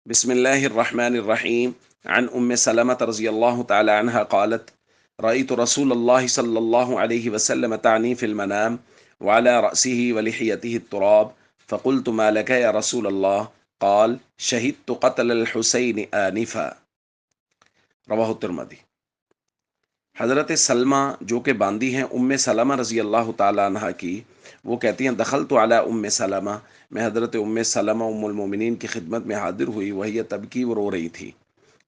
بسم الله الرحمن الرحيم. عن سلمة رضي الله تعالى عنها قالت: رأيت رسول الله صلى الله عليه وسلم تعني في المنام وعلى رأسه ولحيته التراب، فقلت: ما لك يا رسول الله؟ قال: شهدت قتل الحسين آنفا. رواہ الترمذی۔ حضرت سلمہ جو کہ باندی ہیں سلمہ رضی اللہ تعالیٰ عنہ کی، وہ کہتی ہیں دخلت علی سلمہ، میں حضرت سلمہ المومنین کی خدمت میں حاضر ہوئی، وہی تبکی، وہ رو رہی تھی۔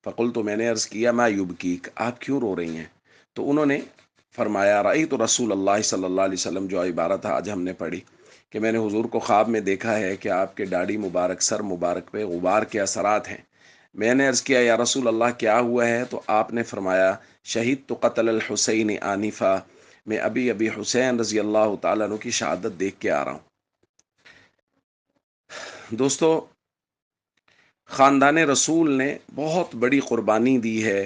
فقلت، میں نے عرض کیا، ما یبکیک، آپ کیوں رو رہی ہیں؟ تو انہوں نے فرمایا، رأیت رسول اللہ صلی اللہ علیہ وسلم، جو عبارت آج ہم نے پڑھی کہ میں نے حضور کو خواب میں دیکھا ہے کہ آپ کے داڑھی مبارک، سر مبارک پہ غبار کے اثرات ہیں۔ میں نے عرض کیا، یا رسول اللہ کیا ہوا ہے؟ تو آپ نے فرمایا، شہید تو قتل الحسین آنفا، میں ابھی ابھی حسین رضی اللہ تعالیٰ عنہ کی شہادت دیکھ کے آ رہا ہوں۔ دوستو، خاندان رسول نے بہت بڑی قربانی دی ہے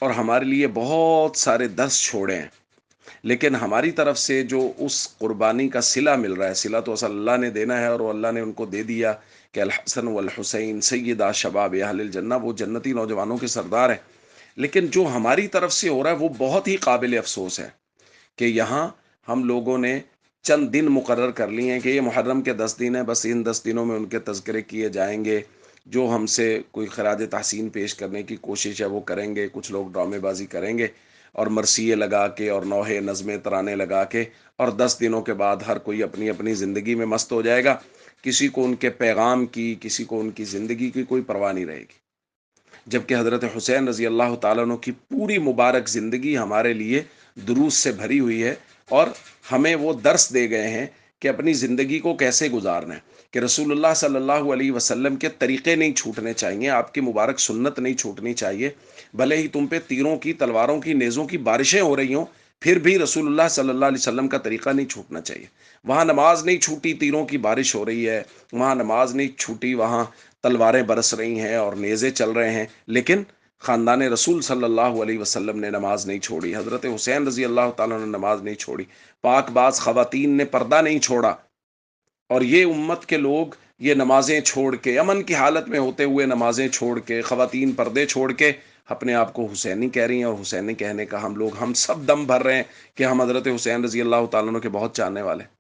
اور ہمارے لیے بہت سارے درس چھوڑے ہیں، لیکن ہماری طرف سے جو اس قربانی کا صلہ مل رہا ہے، صلہ تو اصل اللہ نے دینا ہے اور وہ اللہ نے ان کو دے دیا کہ الحسن والحسین سیدا شباب اہل الجنہ، وہ جنتی نوجوانوں کے سردار ہیں۔ لیکن جو ہماری طرف سے ہو رہا ہے وہ بہت ہی قابل افسوس ہے کہ یہاں ہم لوگوں نے چند دن مقرر کر لیے ہیں کہ یہ محرم کے 10 دن ہیں، بس ان 10 دنوں میں ان کے تذکرے کیے جائیں گے، جو ہم سے کوئی خراج تحسین پیش کرنے کی کوشش ہے وہ کریں گے، کچھ لوگ ڈرامے بازی کریں گے اور مرثیے لگا کے اور نوحے نظمیں ترانے لگا کے، اور 10 دنوں کے بعد ہر کوئی اپنی اپنی زندگی میں مست ہو جائے گا، کسی کو ان کے پیغام کی، کسی کو ان کی زندگی کی کوئی پرواہ نہیں رہے گی۔ جبکہ حضرت حسین رضی اللہ تعالیٰ عنہ کی پوری مبارک زندگی ہمارے لیے دروس سے بھری ہوئی ہے، اور ہمیں وہ درس دے گئے ہیں کہ اپنی زندگی کو کیسے گزارنا ہے، کہ رسول اللہ صلی اللہ علیہ وسلم کے طریقے نہیں چھوٹنے چاہیے، آپ کی مبارک سنت نہیں چھوٹنی چاہیے، بھلے ہی تم پہ تیروں کی، تلواروں کی، نیزوں کی بارشیں ہو رہی ہوں، پھر بھی رسول اللہ صلی اللہ علیہ وسلم کا طریقہ نہیں چھوٹنا چاہیے۔ وہاں نماز نہیں چھوٹی، تیروں کی بارش ہو رہی ہے، وہاں نماز نہیں چھوٹی، وہاں تلواریں برس رہی ہیں اور نیزے چل رہے ہیں، لیکن خاندان رسول صلی اللہ علیہ وسلم نے نماز نہیں چھوڑی، حضرت حسین رضی اللہ تعالیٰ نے نماز نہیں چھوڑی، پاک باز خواتین نے پردہ نہیں چھوڑا، اور یہ امت کے لوگ یہ نمازیں چھوڑ کے، امن کی حالت میں ہوتے ہوئے نمازیں چھوڑ کے، خواتین پردے چھوڑ کے اپنے آپ کو حسینی کہہ رہی ہیں، اور حسینی کہنے کا ہم سب دم بھر رہے ہیں کہ ہم حضرت حسین رضی اللہ تعالیٰ عنہ کے بہت چاہنے والے ہیں۔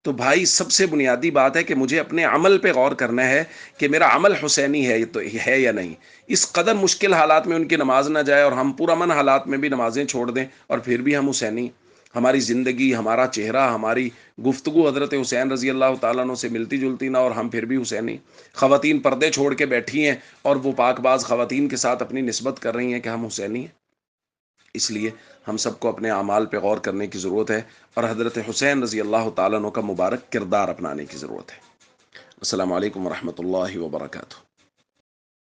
تو بھائی، سب سے بنیادی بات ہے کہ مجھے اپنے عمل پہ غور کرنا ہے کہ میرا عمل حسینی ہے تو ہے یا نہیں۔ اس قدر مشکل حالات میں ان کی نماز نہ جائے اور ہم پرامن حالات میں بھی نمازیں چھوڑ دیں اور پھر بھی ہم حسینی، ہماری زندگی، ہمارا چہرہ، ہماری گفتگو حضرت حسین رضی اللہ تعالیٰ عنہ سے ملتی جلتی نہ، اور ہم پھر بھی حسینی۔ خواتین پردے چھوڑ کے بیٹھی ہیں اور وہ پاک باز خواتین کے ساتھ اپنی نسبت کر رہی ہیں کہ ہم حسینی ہیں۔ اس لیے ہم سب کو اپنے اعمال پہ غور کرنے کی ضرورت ہے اور حضرت حسین رضی اللہ تعالیٰ عنہ کا مبارک کردار اپنانے کی ضرورت ہے۔ السلام علیکم ورحمۃ اللہ وبرکاتہ۔